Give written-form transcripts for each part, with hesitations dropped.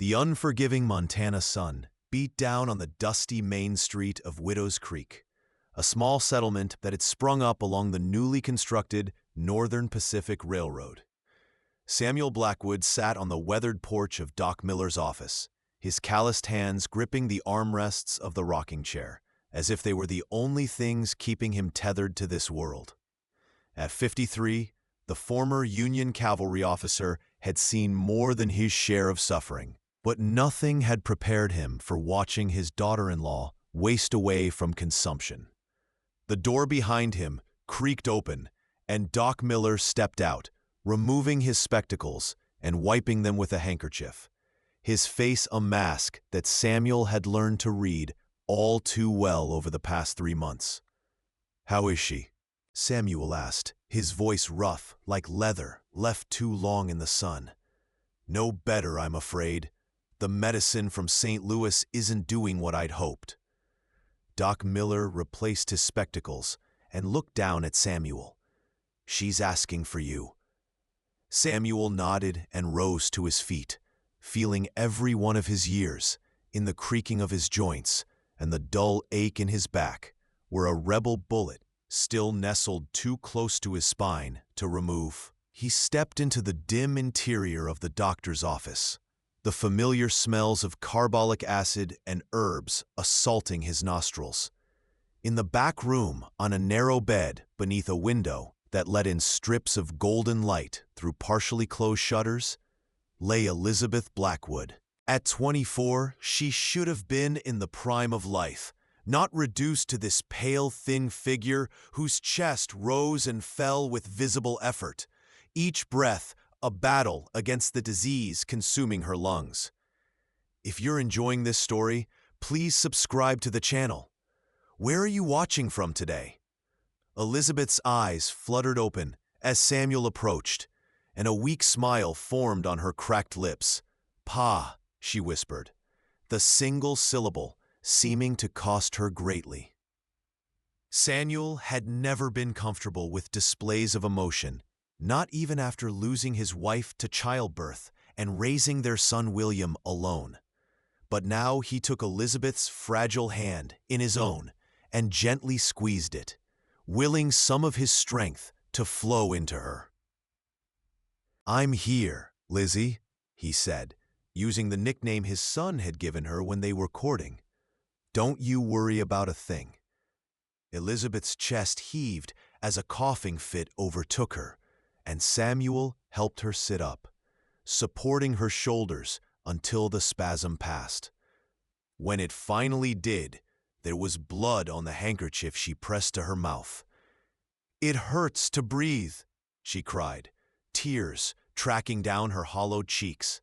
The unforgiving Montana sun beat down on the dusty main street of Widow's Creek, a small settlement that had sprung up along the newly constructed Northern Pacific Railroad. Samuel Blackwood sat on the weathered porch of Doc Miller's office, his calloused hands gripping the armrests of the rocking chair, as if they were the only things keeping him tethered to this world. At 53, the former Union cavalry officer had seen more than his share of suffering, but nothing had prepared him for watching his daughter-in-law waste away from consumption. The door behind him creaked open, and Doc Miller stepped out, removing his spectacles and wiping them with a handkerchief, his face a mask that Samuel had learned to read all too well over the past 3 months. "How is she?" Samuel asked, his voice rough like leather left too long in the sun. "No better, I'm afraid. The medicine from St. Louis isn't doing what I'd hoped." Doc Miller replaced his spectacles and looked down at Samuel. "She's asking for you." Samuel nodded and rose to his feet, feeling every one of his years in the creaking of his joints and the dull ache in his back, where a rebel bullet still nestled too close to his spine to remove. He stepped into the dim interior of the doctor's office, the familiar smells of carbolic acid and herbs assaulting his nostrils. In the back room, on a narrow bed beneath a window that let in strips of golden light through partially closed shutters, lay Elizabeth Blackwood. At 24, she should have been in the prime of life, not reduced to this pale, thin figure whose chest rose and fell with visible effort, each breath a battle against the disease consuming her lungs. If you're enjoying this story, please subscribe to the channel. Where are you watching from today? Elizabeth's eyes fluttered open as Samuel approached, and a weak smile formed on her cracked lips. "Pa," she whispered, the single syllable seeming to cost her greatly. Samuel had never been comfortable with displays of emotion, not even after losing his wife to childbirth and raising their son William alone. But now he took Elizabeth's fragile hand in his own and gently squeezed it, willing some of his strength to flow into her. "I'm here, Lizzie," he said, using the nickname his son had given her when they were courting. "Don't you worry about a thing." Elizabeth's chest heaved as a coughing fit overtook her, and Samuel helped her sit up, supporting her shoulders until the spasm passed. When it finally did, there was blood on the handkerchief she pressed to her mouth. "It hurts to breathe," she cried, tears tracking down her hollowed cheeks.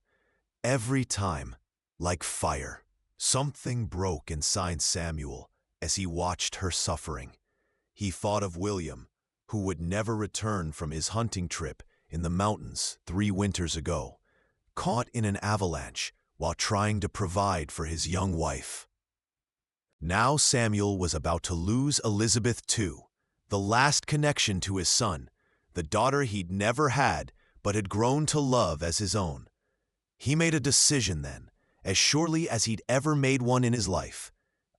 Every time, like fire, something broke inside Samuel as he watched her suffering. He thought of William, who would never return from his hunting trip in the mountains 3 winters ago, caught in an avalanche while trying to provide for his young wife. Now Samuel was about to lose Elizabeth too, the last connection to his son, the daughter he'd never had but had grown to love as his own. He made a decision then, as surely as he'd ever made one in his life.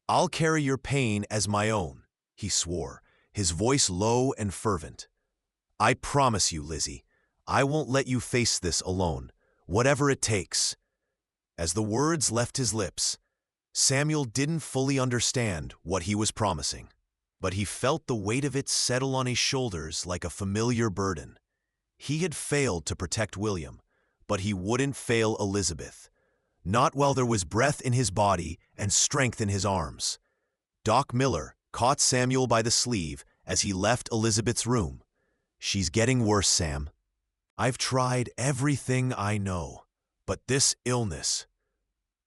"I'll carry your pain as my own," he swore, his voice low and fervent. "I promise you, Lizzie, I won't let you face this alone, whatever it takes." As the words left his lips, Samuel didn't fully understand what he was promising, but he felt the weight of it settle on his shoulders like a familiar burden. He had failed to protect William, but he wouldn't fail Elizabeth, not while there was breath in his body and strength in his arms. Doc Miller caught Samuel by the sleeve as he left Elizabeth's room. "She's getting worse, Sam. I've tried everything I know, but this illness—"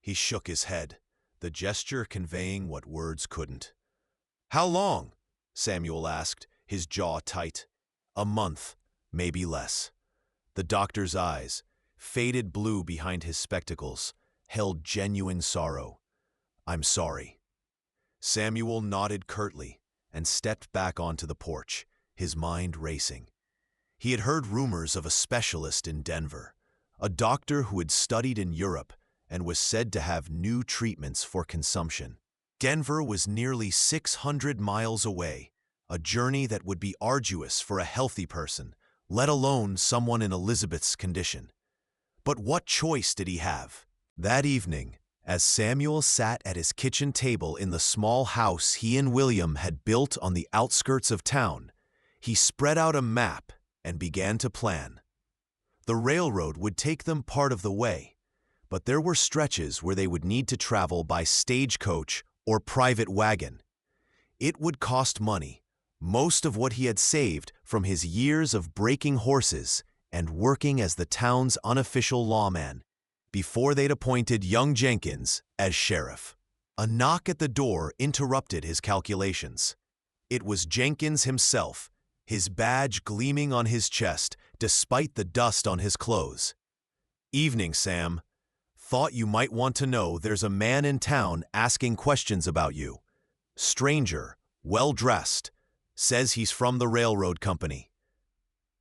He shook his head, the gesture conveying what words couldn't. "How long?" Samuel asked, his jaw tight. "A month, maybe less." The doctor's eyes, faded blue behind his spectacles, held genuine sorrow. "I'm sorry." Samuel nodded curtly and stepped back onto the porch, his mind racing. He had heard rumors of a specialist in Denver, a doctor who had studied in Europe and was said to have new treatments for consumption. Denver was nearly 600 miles away, a journey that would be arduous for a healthy person, let alone someone in Elizabeth's condition. But what choice did he have? That evening, as Samuel sat at his kitchen table in the small house he and William had built on the outskirts of town, he spread out a map and began to plan. The railroad would take them part of the way, but there were stretches where they would need to travel by stagecoach or private wagon. It would cost money, most of what he had saved from his years of breaking horses and working as the town's unofficial lawman, before they'd appointed young Jenkins as sheriff. A knock at the door interrupted his calculations. It was Jenkins himself, his badge gleaming on his chest despite the dust on his clothes. "Evening, Sam. Thought you might want to know there's a man in town asking questions about you. Stranger, well-dressed, says he's from the railroad company."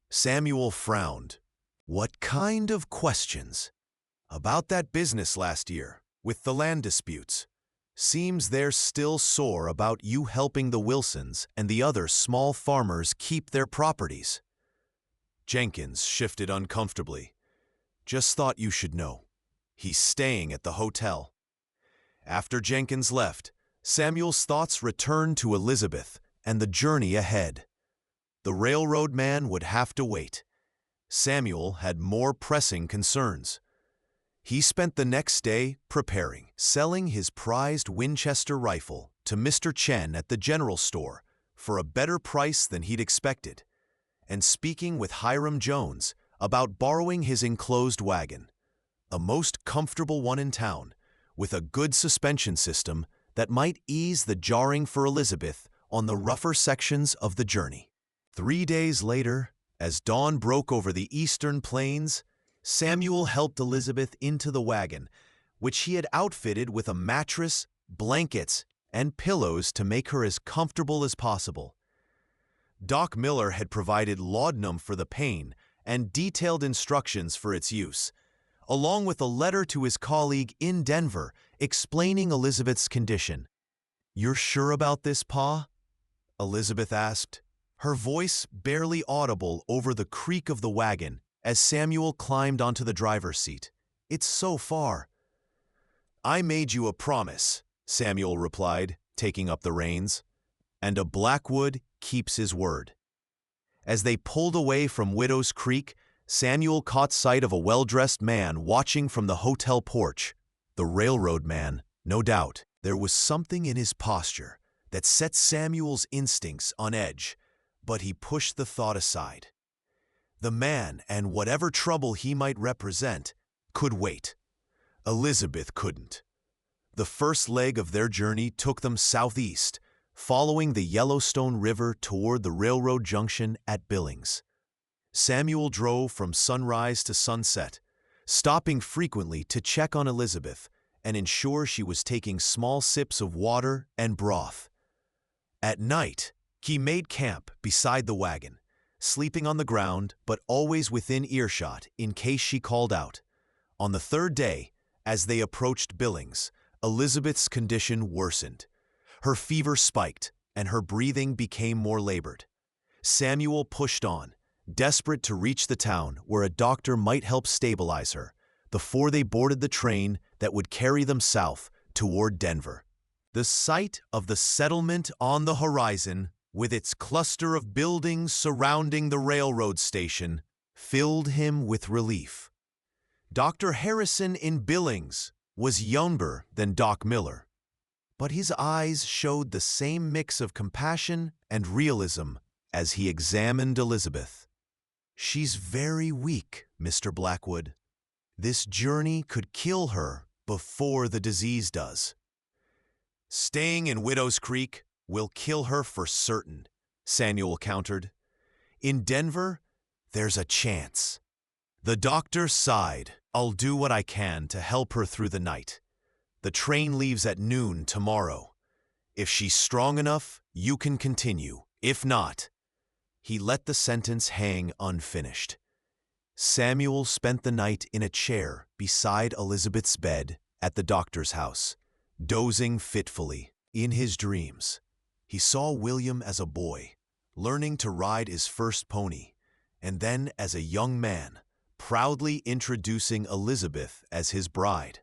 Samuel frowned. "What kind of questions?" "About that business last year, with the land disputes. Seems they're still sore about you helping the Wilsons and the other small farmers keep their properties." Jenkins shifted uncomfortably. "Just thought you should know. He's staying at the hotel." After Jenkins left, Samuel's thoughts returned to Elizabeth and the journey ahead. The railroad man would have to wait. Samuel had more pressing concerns. He spent the next day preparing, selling his prized Winchester rifle to Mr. Chen at the general store for a better price than he'd expected, and speaking with Hiram Jones about borrowing his enclosed wagon, a most comfortable one in town, with a good suspension system that might ease the jarring for Elizabeth on the rougher sections of the journey. 3 days later, as dawn broke over the eastern plains, Samuel helped Elizabeth into the wagon, which he had outfitted with a mattress, blankets, and pillows to make her as comfortable as possible. Doc Miller had provided laudanum for the pain and detailed instructions for its use, along with a letter to his colleague in Denver explaining Elizabeth's condition. "You're sure about this, Pa?" Elizabeth asked, her voice barely audible over the creak of the wagon as Samuel climbed onto the driver's seat. "It's so far." "I made you a promise," Samuel replied, taking up the reins, "and a Blackwood keeps his word." As they pulled away from Widow's Creek, Samuel caught sight of a well-dressed man watching from the hotel porch. The railroad man, no doubt. There was something in his posture that set Samuel's instincts on edge, but he pushed the thought aside. The man, and whatever trouble he might represent, could wait. Elizabeth couldn't. The first leg of their journey took them southeast, following the Yellowstone River toward the railroad junction at Billings. Samuel drove from sunrise to sunset, stopping frequently to check on Elizabeth and ensure she was taking small sips of water and broth. At night, he made camp beside the wagon, sleeping on the ground but always within earshot in case she called out. On the third day, as they approached Billings, Elizabeth's condition worsened. Her fever spiked, and her breathing became more labored. Samuel pushed on, desperate to reach the town where a doctor might help stabilize her, before they boarded the train that would carry them south toward Denver. The sight of the settlement on the horizon, with its cluster of buildings surrounding the railroad station, filled him with relief. Dr. Harrison in Billings was younger than Doc Miller, but his eyes showed the same mix of compassion and realism as he examined Elizabeth. "She's very weak, Mr. Blackwood. This journey could kill her before the disease does." "Staying in Widow's Creek will kill her for certain," Samuel countered. "In Denver, there's a chance." The doctor sighed. "I'll do what I can to help her through the night. The train leaves at noon tomorrow. If she's strong enough, you can continue. If not..." He let the sentence hang unfinished. Samuel spent the night in a chair beside Elizabeth's bed, at the doctor's house, dozing fitfully. In his dreams, he saw William as a boy, learning to ride his first pony, and then as a young man, proudly introducing Elizabeth as his bride.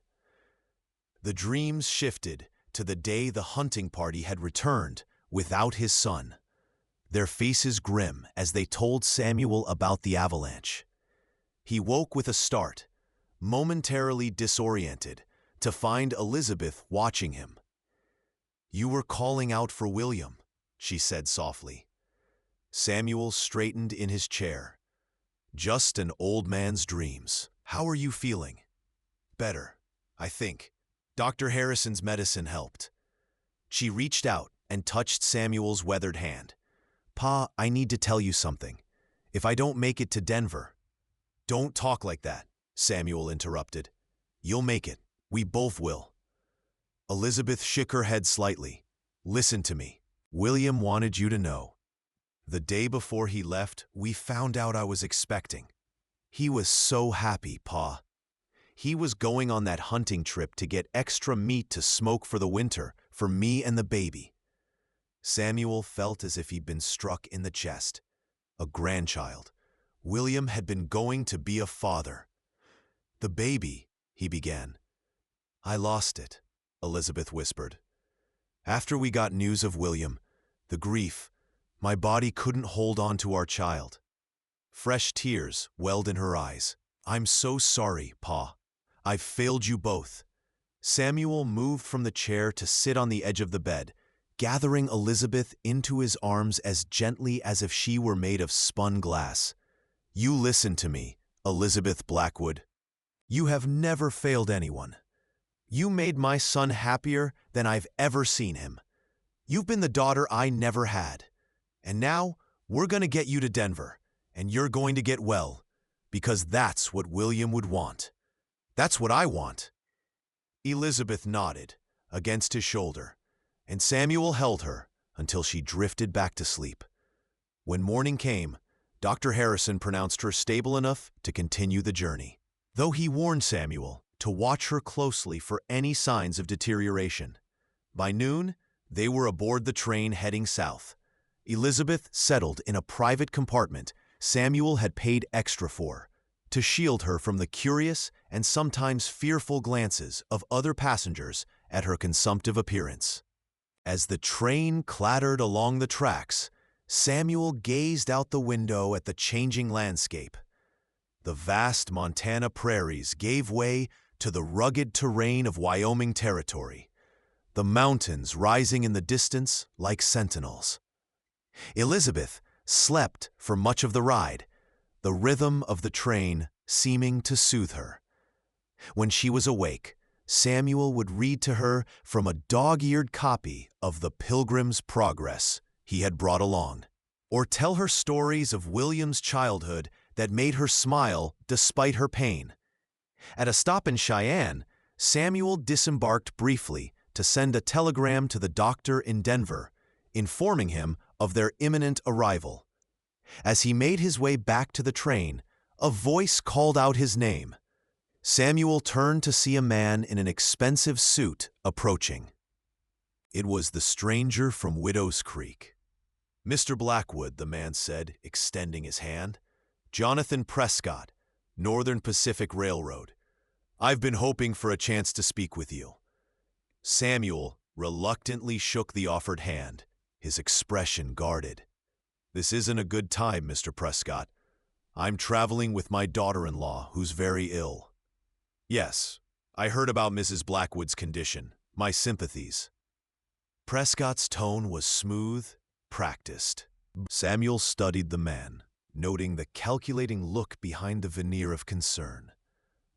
The dreams shifted to the day the hunting party had returned without his son, their faces grim as they told Samuel about the avalanche. He woke with a start, momentarily disoriented, to find Elizabeth watching him. "You were calling out for William," she said softly. Samuel straightened in his chair. "Just an old man's dreams. How are you feeling?" "Better, I think. Dr. Harrison's medicine helped." She reached out and touched Samuel's weathered hand. "Pa, I need to tell you something. If I don't make it to Denver—" "Don't talk like that," Samuel interrupted. "You'll make it. We both will." Elizabeth shook her head slightly. "Listen to me. William wanted you to know. The day before he left, we found out I was expecting. He was so happy, Pa. He was going on that hunting trip to get extra meat to smoke for the winter, for me and the baby." Samuel felt as if he'd been struck in the chest. A grandchild. William had been going to be a father. "The baby," he began. "I lost it," Elizabeth whispered. "After we got news of William, the grief, my body couldn't hold on to our child." Fresh tears welled in her eyes. "I'm so sorry, Pa. I've failed you both." Samuel moved from the chair to sit on the edge of the bed, gathering Elizabeth into his arms as gently as if she were made of spun glass. "You listen to me, Elizabeth Blackwood. You have never failed anyone. You made my son happier than I've ever seen him. You've been the daughter I never had. And now we're going to get you to Denver, and you're going to get well, because that's what William would want. That's what I want." Elizabeth nodded against his shoulder, and Samuel held her until she drifted back to sleep. When morning came, Dr. Harrison pronounced her stable enough to continue the journey, though he warned Samuel to watch her closely for any signs of deterioration. By noon, they were aboard the train heading south. Elizabeth settled in a private compartment Samuel had paid extra for, to shield her from the curious and sometimes fearful glances of other passengers at her consumptive appearance. As the train clattered along the tracks, Samuel gazed out the window at the changing landscape. The vast Montana prairies gave way to the rugged terrain of Wyoming Territory, the mountains rising in the distance like sentinels. Elizabeth slept for much of the ride, the rhythm of the train seeming to soothe her. When she was awake, Samuel would read to her from a dog-eared copy of The Pilgrim's Progress he had brought along, or tell her stories of William's childhood that made her smile despite her pain. At a stop in Cheyenne, Samuel disembarked briefly to send a telegram to the doctor in Denver, informing him of their imminent arrival. As he made his way back to the train, a voice called out his name. Samuel turned to see a man in an expensive suit approaching. It was the stranger from Widow's Creek. "Mr. Blackwood," the man said, extending his hand. "Jonathan Prescott, Northern Pacific Railroad. I've been hoping for a chance to speak with you." Samuel reluctantly shook the offered hand, his expression guarded. "This isn't a good time, Mr. Prescott. I'm traveling with my daughter-in-law, who's very ill." "Yes, I heard about Mrs. Blackwood's condition. My sympathies." Prescott's tone was smooth, practiced. Samuel studied the man, noting the calculating look behind the veneer of concern.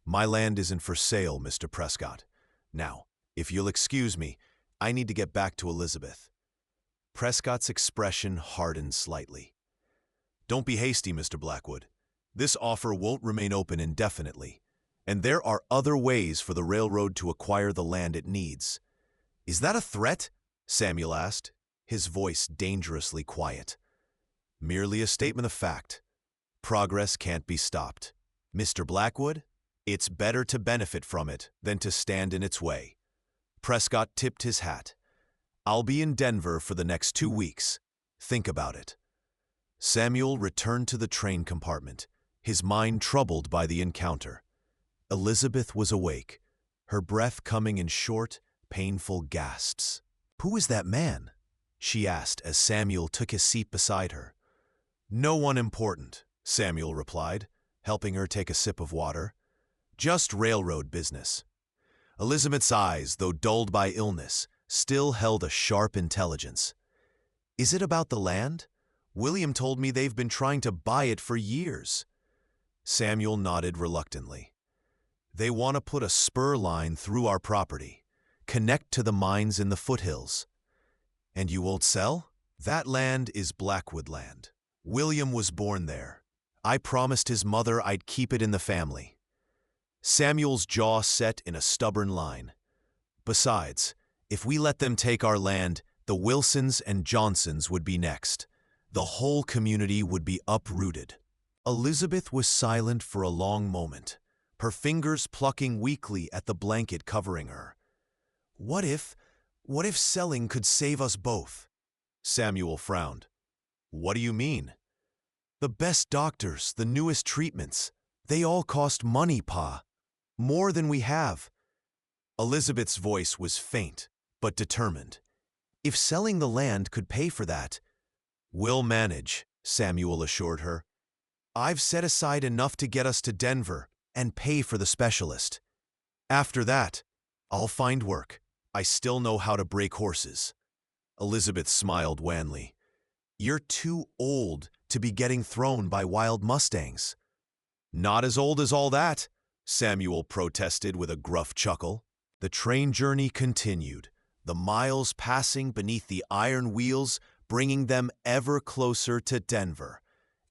"My land isn't for sale, Mr. Prescott. Now, if you'll excuse me, I need to get back to Elizabeth." Prescott's expression hardened slightly. "Don't be hasty, Mr. Blackwood. This offer won't remain open indefinitely, and there are other ways for the railroad to acquire the land it needs." "Is that a threat?" Samuel asked, his voice dangerously quiet. "Merely a statement of fact. Progress can't be stopped." "Mr. Blackwood, It's better to benefit from it than to stand in its way. Prescott tipped his hat. I'll be in Denver for the next 2 weeks. Think about it. Samuel returned to the train compartment, his mind troubled by the encounter. Elizabeth was awake, her breath coming in short, painful gasps. "Who is that man?" she asked as Samuel took his seat beside her. "No one important," Samuel replied, helping her take a sip of water. "Just railroad business." Elizabeth's eyes, though dulled by illness, still held a sharp intelligence. "Is it about the land? William told me they've been trying to buy it for years." Samuel nodded reluctantly. "They want to put a spur line through our property, connect to the mines in the foothills." "And you won't sell?" "That land is Blackwood land. William was born there. I promised his mother I'd keep it in the family." Samuel's jaw set in a stubborn line. "Besides, if we let them take our land, the Wilsons and Johnsons would be next. The whole community would be uprooted." Elizabeth was silent for a long moment, her fingers plucking weakly at the blanket covering her. What if selling could save us both?" Samuel frowned. "What do you mean?" "The best doctors, the newest treatments. They all cost money, Pa. More than we have." Elizabeth's voice was faint, but determined. "If selling the land could pay for that—" "We'll manage," Samuel assured her. "I've set aside enough to get us to Denver and pay for the specialist. After that, I'll find work. I still know how to break horses." Elizabeth smiled wanly. "You're too old to be getting thrown by wild mustangs." "Not as old as all that," Samuel protested with a gruff chuckle. The train journey continued, the miles passing beneath the iron wheels, bringing them ever closer to Denver,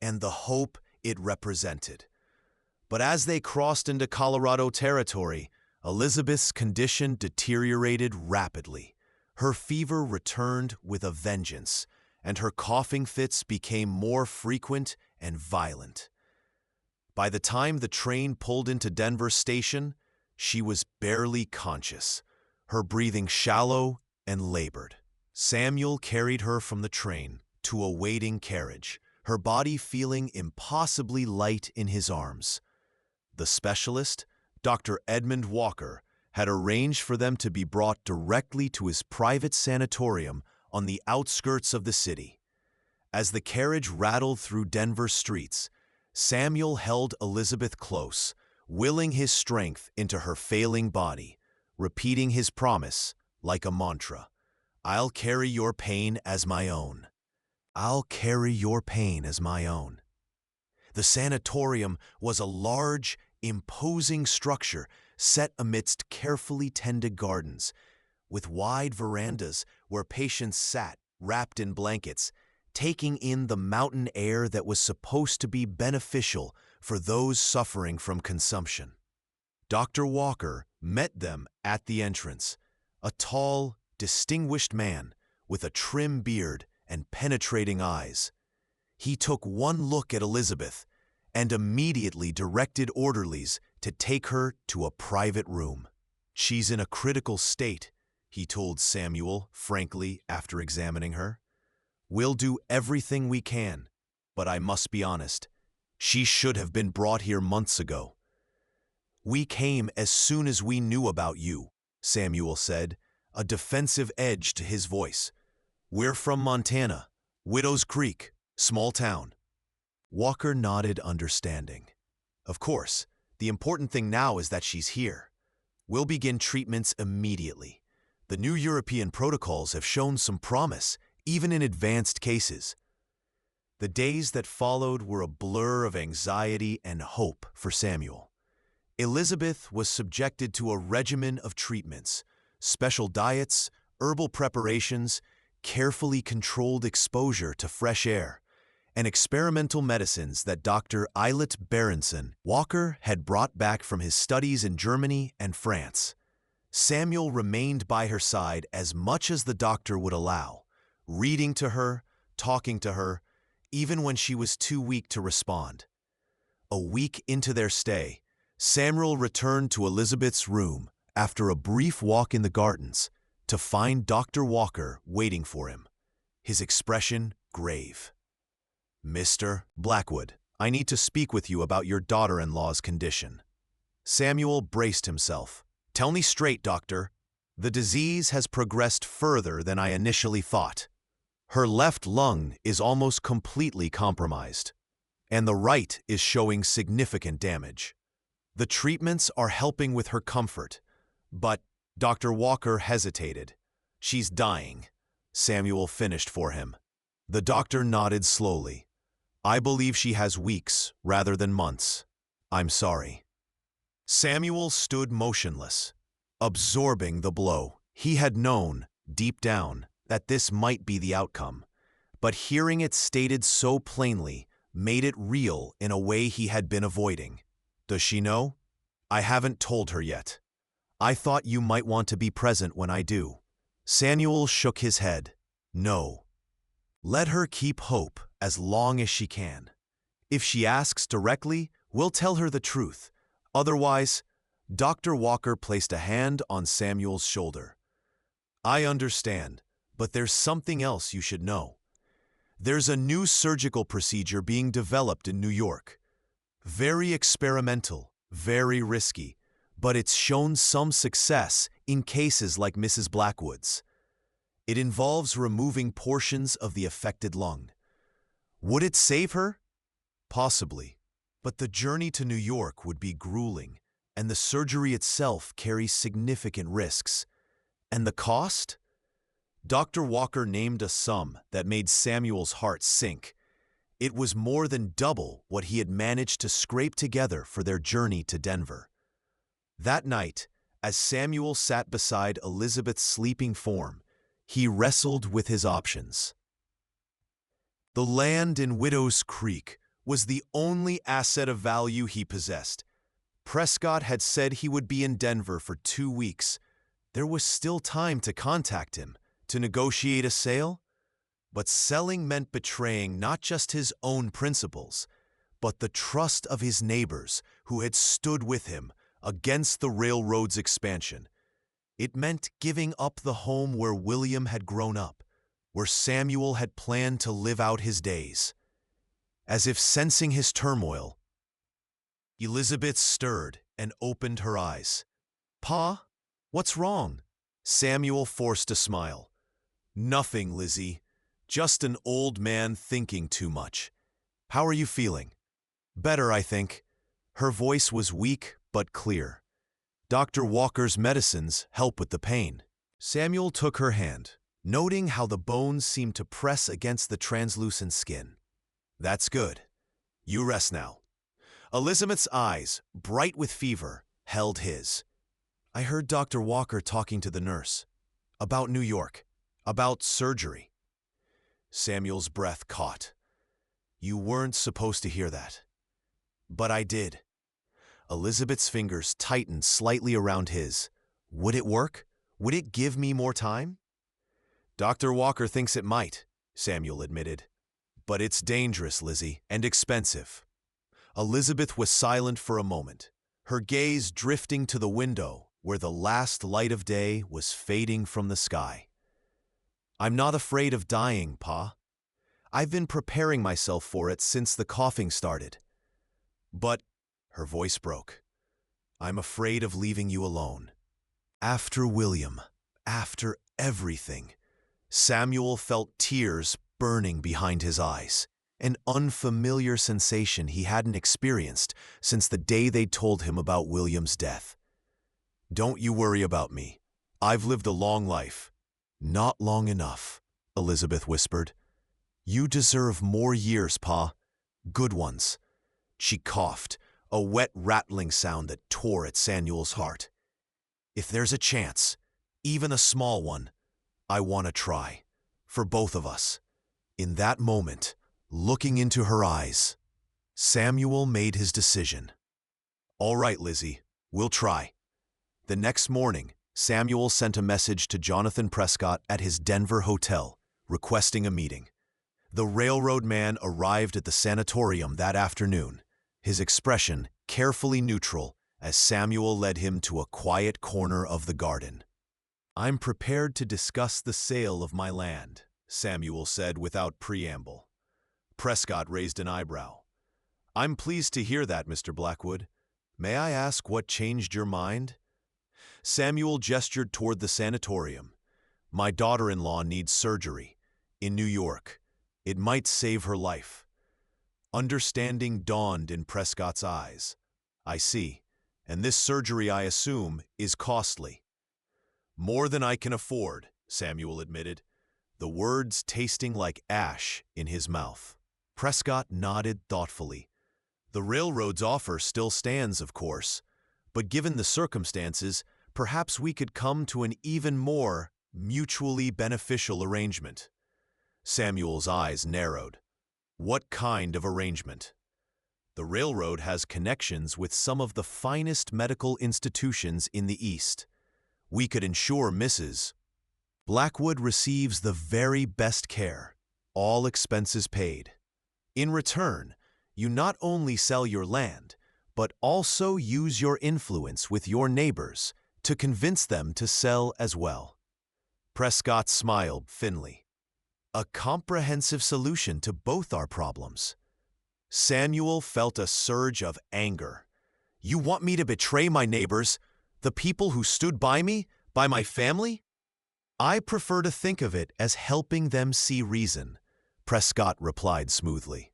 and the hope it represented. But as they crossed into Colorado territory, Elizabeth's condition deteriorated rapidly. Her fever returned with a vengeance, and her coughing fits became more frequent and violent. By the time the train pulled into Denver Station, she was barely conscious, her breathing shallow and labored. Samuel carried her from the train to a waiting carriage, her body feeling impossibly light in his arms. The specialist, Dr. Edmund Walker, had arranged for them to be brought directly to his private sanatorium on the outskirts of the city. As the carriage rattled through Denver streets, Samuel held Elizabeth close, willing his strength into her failing body, repeating his promise like a mantra. "I'll carry your pain as my own. I'll carry your pain as my own." The sanatorium was a large, imposing structure set amidst carefully tended gardens, with wide verandas where patients sat, wrapped in blankets, taking in the mountain air that was supposed to be beneficial for those suffering from consumption. Dr. Walker met them at the entrance, a tall, distinguished man with a trim beard and penetrating eyes. He took one look at Elizabeth and immediately directed orderlies to take her to a private room. "She's in a critical state," he told Samuel frankly after examining her. "We'll do everything we can, but I must be honest, she should have been brought here months ago." "We came as soon as we knew about you," Samuel said, a defensive edge to his voice. "We're from Montana, Widow's Creek, small town." Walker nodded understanding. "Of course, the important thing now is that she's here. We'll begin treatments immediately. The new European protocols have shown some promise, even in advanced cases." The days that followed were a blur of anxiety and hope for Samuel. Elizabeth was subjected to a regimen of treatments, special diets, herbal preparations, carefully controlled exposure to fresh air, and experimental medicines that Dr. Eilert Berenson Walker had brought back from his studies in Germany and France. Samuel remained by her side as much as the doctor would allow, reading to her, talking to her, even when she was too weak to respond. A week into their stay, Samuel returned to Elizabeth's room after a brief walk in the gardens to find Dr. Walker waiting for him, his expression grave. "Mr. Blackwood, I need to speak with you about your daughter-in-law's condition." Samuel braced himself. "Tell me straight, doctor. The disease has progressed further than I initially thought. Her left lung is almost completely compromised, and the right is showing significant damage. The treatments are helping with her comfort, but—" Dr. Walker hesitated. "She's dying," Samuel finished for him. The doctor nodded slowly. "I believe she has weeks rather than months. I'm sorry." Samuel stood motionless, absorbing the blow. He had known, deep down, that this might be the outcome, but hearing it stated so plainly made it real in a way he had been avoiding. "Does she know?" "I haven't told her yet. I thought you might want to be present when I do." Samuel shook his head. "No. Let her keep hope as long as she can. If she asks directly, we'll tell her the truth. Otherwise—" Dr. Walker placed a hand on Samuel's shoulder. "I understand, but there's something else you should know. There's a new surgical procedure being developed in New York. Very experimental, very risky, but it's shown some success in cases like Mrs. Blackwood's. It involves removing portions of the affected lung. Would it save her? Possibly, but the journey to New York would be grueling, and the surgery itself carries significant risks. And the cost?" Dr. Walker named a sum that made Samuel's heart sink. It was more than double what he had managed to scrape together for their journey to Denver. That night, as Samuel sat beside Elizabeth's sleeping form, he wrestled with his options. The land in Widow's Creek was the only asset of value he possessed. Prescott had said he would be in Denver for 2 weeks. There was still time to contact him, to negotiate a sale. But selling meant betraying not just his own principles, but the trust of his neighbors who had stood with him against the railroad's expansion. It meant giving up the home where William had grown up, where Samuel had planned to live out his days. As if sensing his turmoil, Elizabeth stirred and opened her eyes. "Pa, what's wrong?" Samuel forced a smile. "Nothing, Lizzie. Just an old man thinking too much. How are you feeling?" "Better, I think." Her voice was weak but clear. "Dr. Walker's medicines help with the pain." Samuel took her hand, noting how the bones seemed to press against the translucent skin. "That's good. You rest now." Elizabeth's eyes, bright with fever, held his. "I heard Dr. Walker talking to the nurse. About New York. About surgery." Samuel's breath caught. "You weren't supposed to hear that." "But I did." Elizabeth's fingers tightened slightly around his. "Would it work? Would it give me more time?" "Dr. Walker thinks it might," Samuel admitted. "But it's dangerous, Lizzie, and expensive." Elizabeth was silent for a moment, her gaze drifting to the window where the last light of day was fading from the sky. "I'm not afraid of dying, Pa. I've been preparing myself for it since the coughing started. But," her voice broke, "I'm afraid of leaving you alone. After William, after everything." Samuel felt tears burning behind his eyes, an unfamiliar sensation he hadn't experienced since the day they'd told him about William's death. "Don't you worry about me. I've lived a long life." "Not long enough," Elizabeth whispered. "You deserve more years, Pa. Good ones." She coughed, a wet rattling sound that tore at Samuel's heart. "If there's a chance, even a small one, I want to try. For both of us." In that moment, looking into her eyes, Samuel made his decision. "All right, Lizzie, we'll try." The next morning, Samuel sent a message to Jonathan Prescott at his Denver hotel, requesting a meeting. The railroad man arrived at the sanatorium that afternoon, his expression carefully neutral as Samuel led him to a quiet corner of the garden. "I'm prepared to discuss the sale of my land," Samuel said without preamble. Prescott raised an eyebrow. "I'm pleased to hear that, Mr. Blackwood. May I ask what changed your mind?" Samuel gestured toward the sanatorium. "My daughter-in-law needs surgery in New York. It might save her life." Understanding dawned in Prescott's eyes. "I see. And this surgery, I assume, is costly." "More than I can afford," Samuel admitted, the words tasting like ash in his mouth. Prescott nodded thoughtfully. "The railroad's offer still stands, of course, but given the circumstances, perhaps we could come to an even more mutually beneficial arrangement." Samuel's eyes narrowed. "What kind of arrangement?" "The railroad has connections with some of the finest medical institutions in the East. We could ensure Mrs. Blackwood receives the very best care, all expenses paid. In return, you not only sell your land, but also use your influence with your neighbors to convince them to sell as well." Prescott smiled thinly. "A comprehensive solution to both our problems." Samuel felt a surge of anger. "You want me to betray my neighbors, the people who stood by me, by my family?" "I prefer to think of it as helping them see reason," Prescott replied smoothly.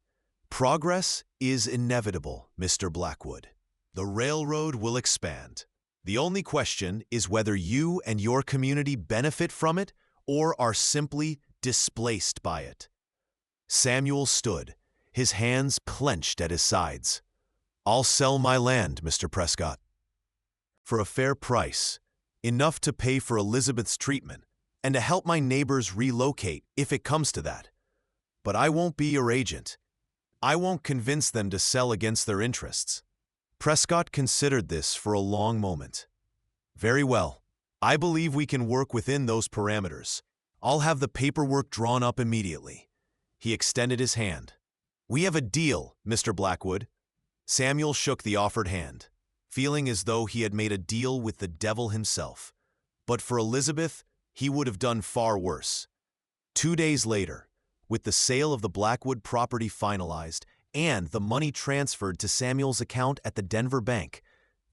"Progress is inevitable, Mr. Blackwood. The railroad will expand. The only question is whether you and your community benefit from it or are simply displaced by it." Samuel stood, his hands clenched at his sides. "I'll sell my land, Mr. Prescott. For a fair price, enough to pay for Elizabeth's treatment and to help my neighbors relocate if it comes to that. But I won't be your agent. I won't convince them to sell against their interests." Prescott considered this for a long moment. "Very well. I believe we can work within those parameters. I'll have the paperwork drawn up immediately." He extended his hand. "We have a deal, Mr. Blackwood." Samuel shook the offered hand, feeling as though he had made a deal with the devil himself. But for Elizabeth, he would have done far worse. 2 days later, with the sale of the Blackwood property finalized and the money transferred to Samuel's account at the Denver bank,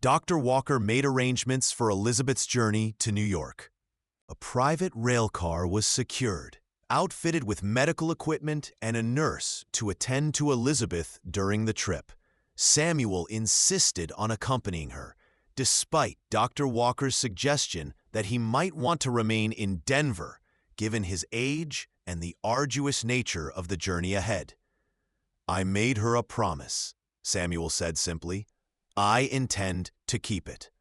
Dr. Walker made arrangements for Elizabeth's journey to New York. A private rail car was secured, outfitted with medical equipment and a nurse to attend to Elizabeth during the trip. Samuel insisted on accompanying her, despite Dr. Walker's suggestion that he might want to remain in Denver, given his age and the arduous nature of the journey ahead. "I made her a promise," Samuel said simply. "I intend to keep it."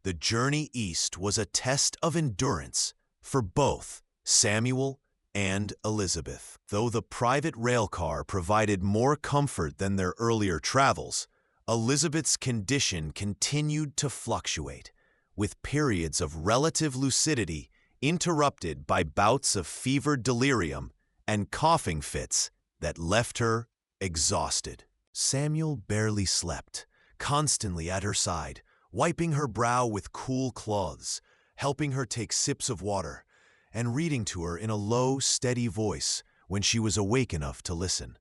The journey east was a test of endurance for both Samuel and Elizabeth. Though the private rail car provided more comfort than their earlier travels, Elizabeth's condition continued to fluctuate, with periods of relative lucidity interrupted by bouts of fevered delirium and coughing fits that left her exhausted. Samuel barely slept, constantly at her side, wiping her brow with cool cloths, helping her take sips of water, and reading to her in a low, steady voice when she was awake enough to listen.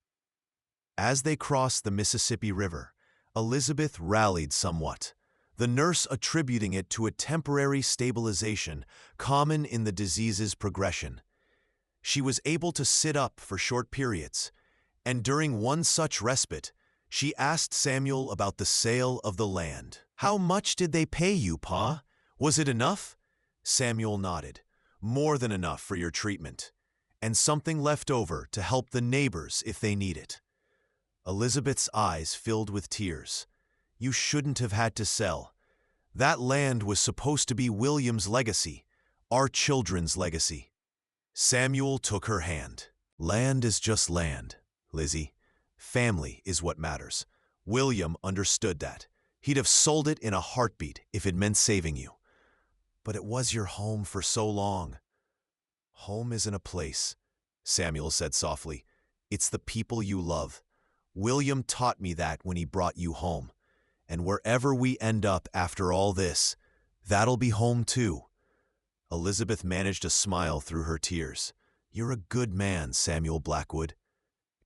As they crossed the Mississippi River, Elizabeth rallied somewhat, the nurse attributing it to a temporary stabilization common in the disease's progression. She was able to sit up for short periods, and during one such respite, she asked Samuel about the sale of the land. "How much did they pay you, Pa? Was it enough?" Samuel nodded. "More than enough for your treatment, and something left over to help the neighbors if they need it." Elizabeth's eyes filled with tears. "You shouldn't have had to sell. That land was supposed to be William's legacy, our children's legacy." Samuel took her hand. "Land is just land, Lizzie. Family is what matters." William understood that. He'd have sold it in a heartbeat if it meant saving you. "But it was your home for so long." "Home isn't a place," Samuel said softly. "It's the people you love. William taught me that when he brought you home. And wherever we end up after all this, that'll be home too." Elizabeth managed a smile through her tears. "You're a good man, Samuel Blackwood."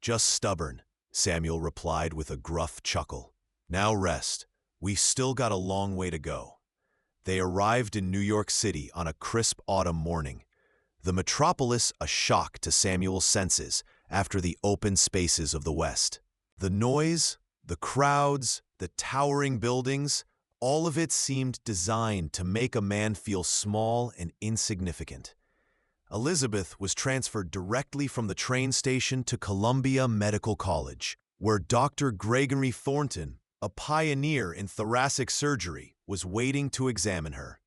"Just stubborn," Samuel replied with a gruff chuckle. "Now rest. We've still got a long way to go." They arrived in New York City on a crisp autumn morning, the metropolis a shock to Samuel's senses after the open spaces of the West. The noise, the crowds, the towering buildings, all of it seemed designed to make a man feel small and insignificant. Elizabeth was transferred directly from the train station to Columbia Medical College, where Dr. Gregory Thornton, a pioneer in thoracic surgery, was waiting to examine her.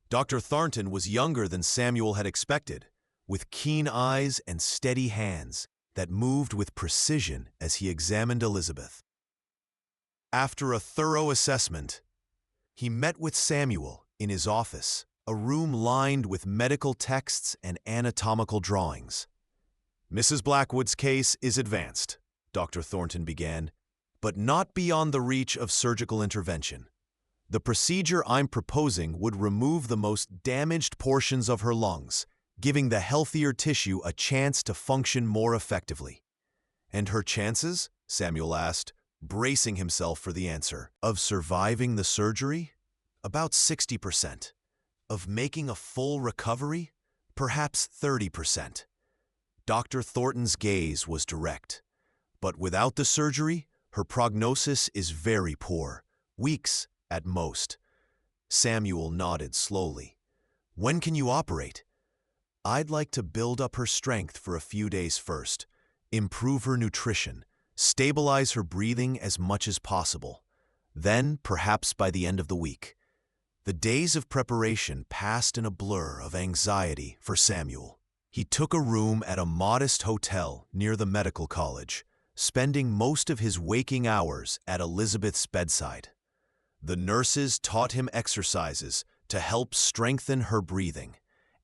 Dr. Thornton was younger than Samuel had expected, with keen eyes and steady hands that moved with precision as he examined Elizabeth. After a thorough assessment, he met with Samuel in his office, a room lined with medical texts and anatomical drawings. "Mrs. Blackwood's case is advanced," Dr. Thornton began, "but not beyond the reach of surgical intervention. The procedure I'm proposing would remove the most damaged portions of her lungs, giving the healthier tissue a chance to function more effectively." "And her chances?" Samuel asked, bracing himself for the answer. "Of surviving the surgery? About 60%. Of making a full recovery? Perhaps 30%. Dr. Thornton's gaze was direct. "But without the surgery, her prognosis is very poor. Weeks at most." Samuel nodded slowly. "When can you operate?" "I'd like to build up her strength for a few days first, improve her nutrition, stabilize her breathing as much as possible. Then, perhaps by the end of the week." The days of preparation passed in a blur of anxiety for Samuel. He took a room at a modest hotel near the medical college, spending most of his waking hours at Elizabeth's bedside. The nurses taught him exercises to help strengthen her breathing,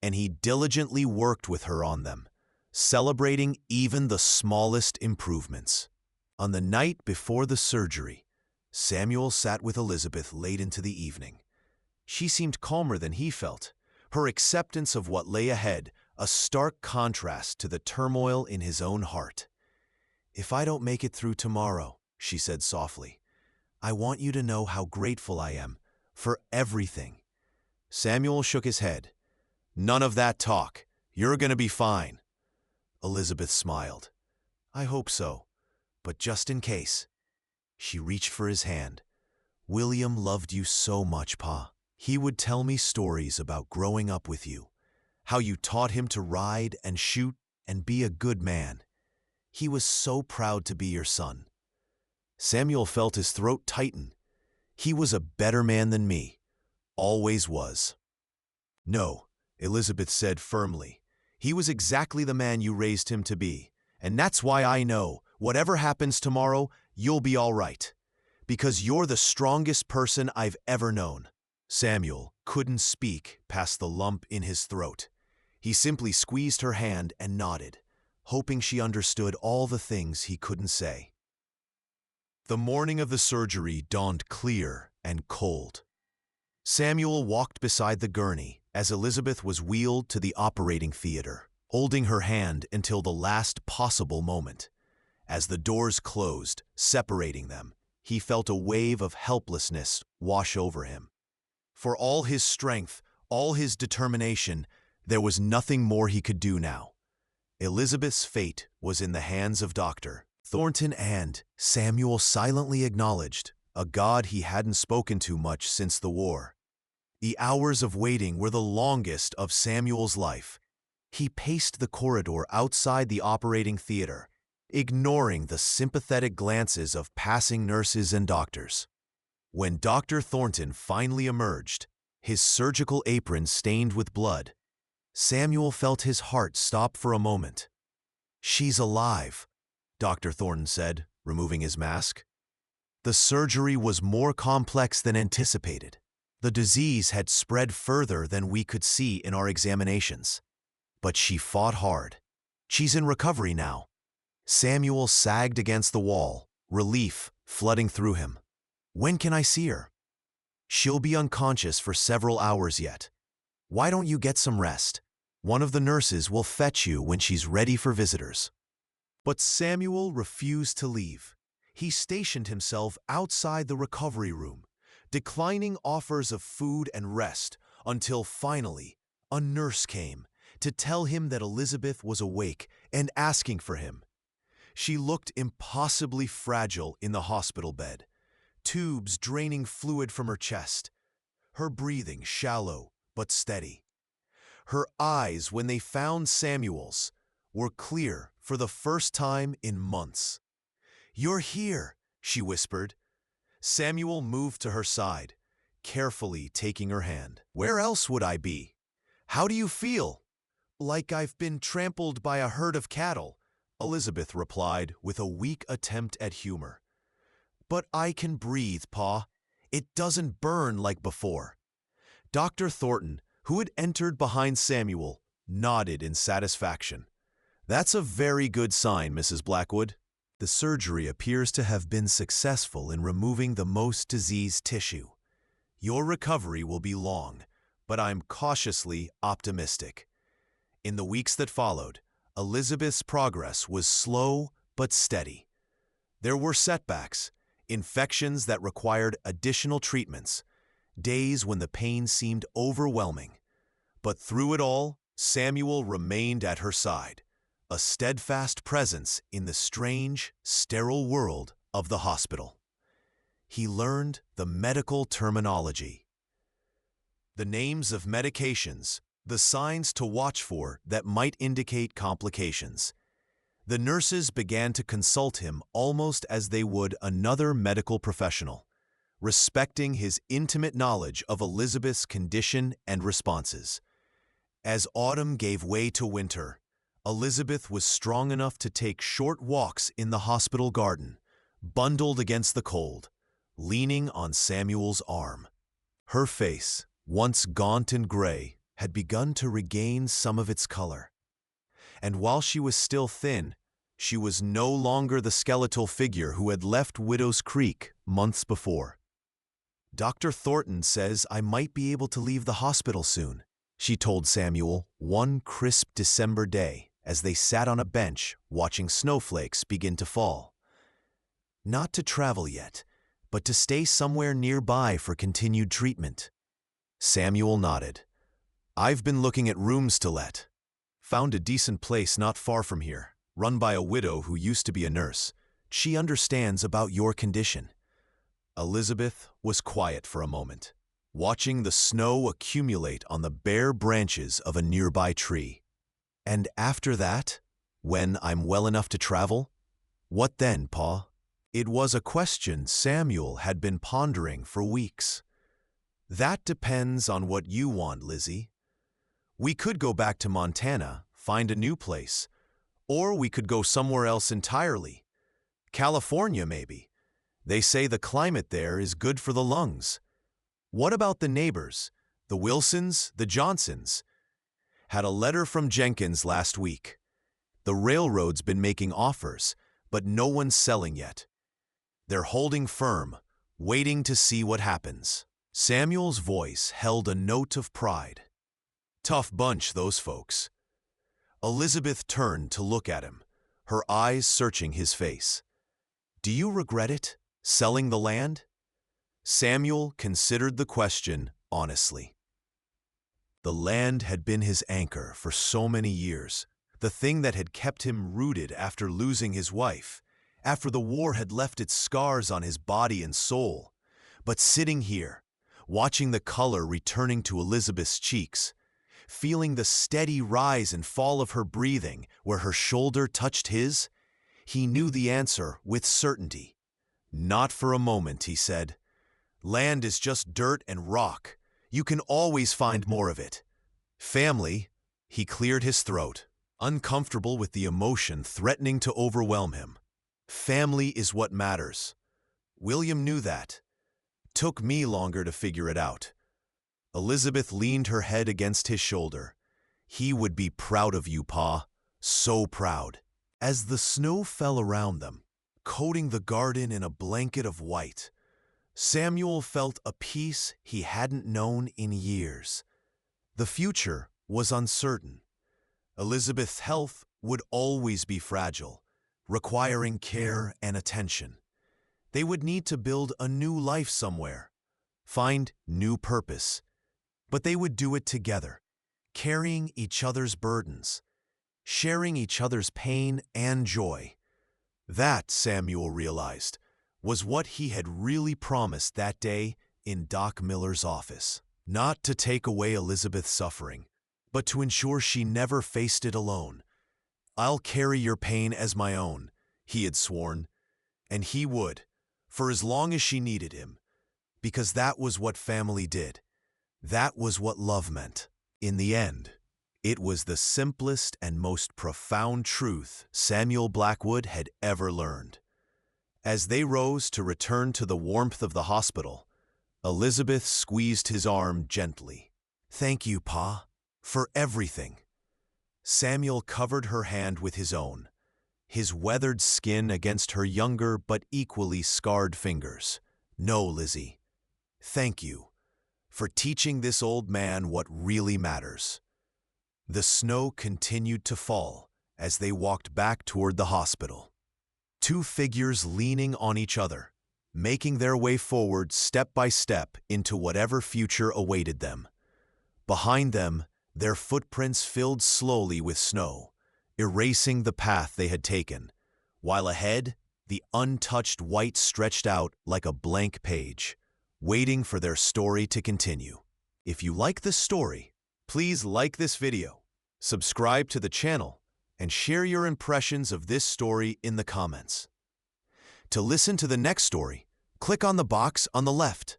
and he diligently worked with her on them, celebrating even the smallest improvements. On the night before the surgery, Samuel sat with Elizabeth late into the evening. She seemed calmer than he felt, her acceptance of what lay ahead a stark contrast to the turmoil in his own heart. "If I don't make it through tomorrow," she said softly, "I want you to know how grateful I am for everything." Samuel shook his head. "None of that talk. You're going to be fine." Elizabeth smiled. "I hope so, but just in case." She reached for his hand. "William loved you so much, Pa. He would tell me stories about growing up with you, how you taught him to ride and shoot and be a good man. He was so proud to be your son." Samuel felt his throat tighten. He was a better man than me. Always was. "No," Elizabeth said firmly. "He was exactly the man you raised him to be, and that's why I know, whatever happens tomorrow, you'll be all right. Because you're the strongest person I've ever known." Samuel couldn't speak past the lump in his throat. He simply squeezed her hand and nodded, hoping she understood all the things he couldn't say. The morning of the surgery dawned clear and cold. Samuel walked beside the gurney as Elizabeth was wheeled to the operating theater, holding her hand until the last possible moment. As the doors closed, separating them, he felt a wave of helplessness wash over him. For all his strength, all his determination, there was nothing more he could do now. Elizabeth's fate was in the hands of Dr. Thornton and, Samuel silently acknowledged, a God he hadn't spoken to much since the war. The hours of waiting were the longest of Samuel's life. He paced the corridor outside the operating theater, ignoring the sympathetic glances of passing nurses and doctors. When Dr. Thornton finally emerged, his surgical apron stained with blood, Samuel felt his heart stop for a moment. "She's alive," Dr. Thornton said, removing his mask. The surgery was more complex than anticipated. The disease had spread further than we could see in our examinations. But she fought hard. She's in recovery now. Samuel sagged against the wall, relief flooding through him. When can I see her? She'll be unconscious for several hours yet. Why don't you get some rest? One of the nurses will fetch you when she's ready for visitors. But Samuel refused to leave. He stationed himself outside the recovery room, declining offers of food and rest until finally a nurse came to tell him that Elizabeth was awake and asking for him. She looked impossibly fragile in the hospital bed, tubes draining fluid from her chest, her breathing shallow but steady. Her eyes, when they found Samuel's, were clear for the first time in months. "You're here," she whispered. Samuel moved to her side, carefully taking her hand. "Where else would I be? How do you feel?" "Like I've been trampled by a herd of cattle," Elizabeth replied with a weak attempt at humor. "But I can breathe, Pa. It doesn't burn like before." Dr. Thornton, who had entered behind Samuel, nodded in satisfaction. "That's a very good sign, Mrs. Blackwood. The surgery appears to have been successful in removing the most diseased tissue. Your recovery will be long, but I'm cautiously optimistic." In the weeks that followed, Elizabeth's progress was slow but steady. There were setbacks, infections that required additional treatments, days when the pain seemed overwhelming. But through it all, Samuel remained at her side, a steadfast presence in the strange, sterile world of the hospital. He learned the medical terminology, the names of medications, the signs to watch for that might indicate complications. The nurses began to consult him almost as they would another medical professional, respecting his intimate knowledge of Elizabeth's condition and responses. As autumn gave way to winter, Elizabeth was strong enough to take short walks in the hospital garden, bundled against the cold, leaning on Samuel's arm. Her face, once gaunt and gray, had begun to regain some of its color. And while she was still thin, she was no longer the skeletal figure who had left Widow's Creek months before. "Dr. Thornton says I might be able to leave the hospital soon," she told Samuel one crisp December day as they sat on a bench watching snowflakes begin to fall. "Not to travel yet, but to stay somewhere nearby for continued treatment." Samuel nodded. "I've been looking at rooms to let. Found a decent place not far from here, run by a widow who used to be a nurse. She understands about your condition." Elizabeth was quiet for a moment, watching the snow accumulate on the bare branches of a nearby tree. "And after that, when I'm well enough to travel? What then, Pa?" It was a question Samuel had been pondering for weeks. "That depends on what you want, Lizzie. We could go back to Montana, find a new place, or we could go somewhere else entirely. California, maybe. They say the climate there is good for the lungs. What about the neighbors, the Wilsons, the Johnsons? Had a letter from Jenkins last week. The railroad's been making offers, but no one's selling yet. They're holding firm, waiting to see what happens." Samuel's voice held a note of pride. "Tough bunch, those folks." Elizabeth turned to look at him, her eyes searching his face. "Do you regret it, selling the land?" Samuel considered the question honestly. The land had been his anchor for so many years, the thing that had kept him rooted after losing his wife, after the war had left its scars on his body and soul. But sitting here, watching the color returning to Elizabeth's cheeks, feeling the steady rise and fall of her breathing where her shoulder touched his, he knew the answer with certainty. "Not for a moment," he said. "Land is just dirt and rock. You can always find more of it. Family," he cleared his throat, uncomfortable with the emotion threatening to overwhelm him. "Family is what matters. William knew that. Took me longer to figure it out." Elizabeth leaned her head against his shoulder. "He would be proud of you, Pa. So proud." As the snow fell around them, coating the garden in a blanket of white, Samuel felt a peace he hadn't known in years. The future was uncertain. Elizabeth's health would always be fragile, requiring care and attention. They would need to build a new life somewhere, find new purpose. But they would do it together, carrying each other's burdens, sharing each other's pain and joy. That, Samuel realized, was what he had really promised that day in Doc Miller's office. Not to take away Elizabeth's suffering, but to ensure she never faced it alone. "I'll carry your pain as my own," he had sworn. And he would, for as long as she needed him, because that was what family did. That was what love meant. In the end, it was the simplest and most profound truth Samuel Blackwood had ever learned. As they rose to return to the warmth of the hospital, Elizabeth squeezed his arm gently. "Thank you, Pa, for everything." Samuel covered her hand with his own, his weathered skin against her younger but equally scarred fingers. "No, Lizzie, thank you for teaching this old man what really matters." The snow continued to fall as they walked back toward the hospital. Two figures leaning on each other, making their way forward step by step into whatever future awaited them. Behind them, their footprints filled slowly with snow, erasing the path they had taken, while ahead, the untouched white stretched out like a blank page, waiting for their story to continue. If you like this story, please like this video, subscribe to the channel, and share your impressions of this story in the comments. To listen to the next story, click on the box on the left.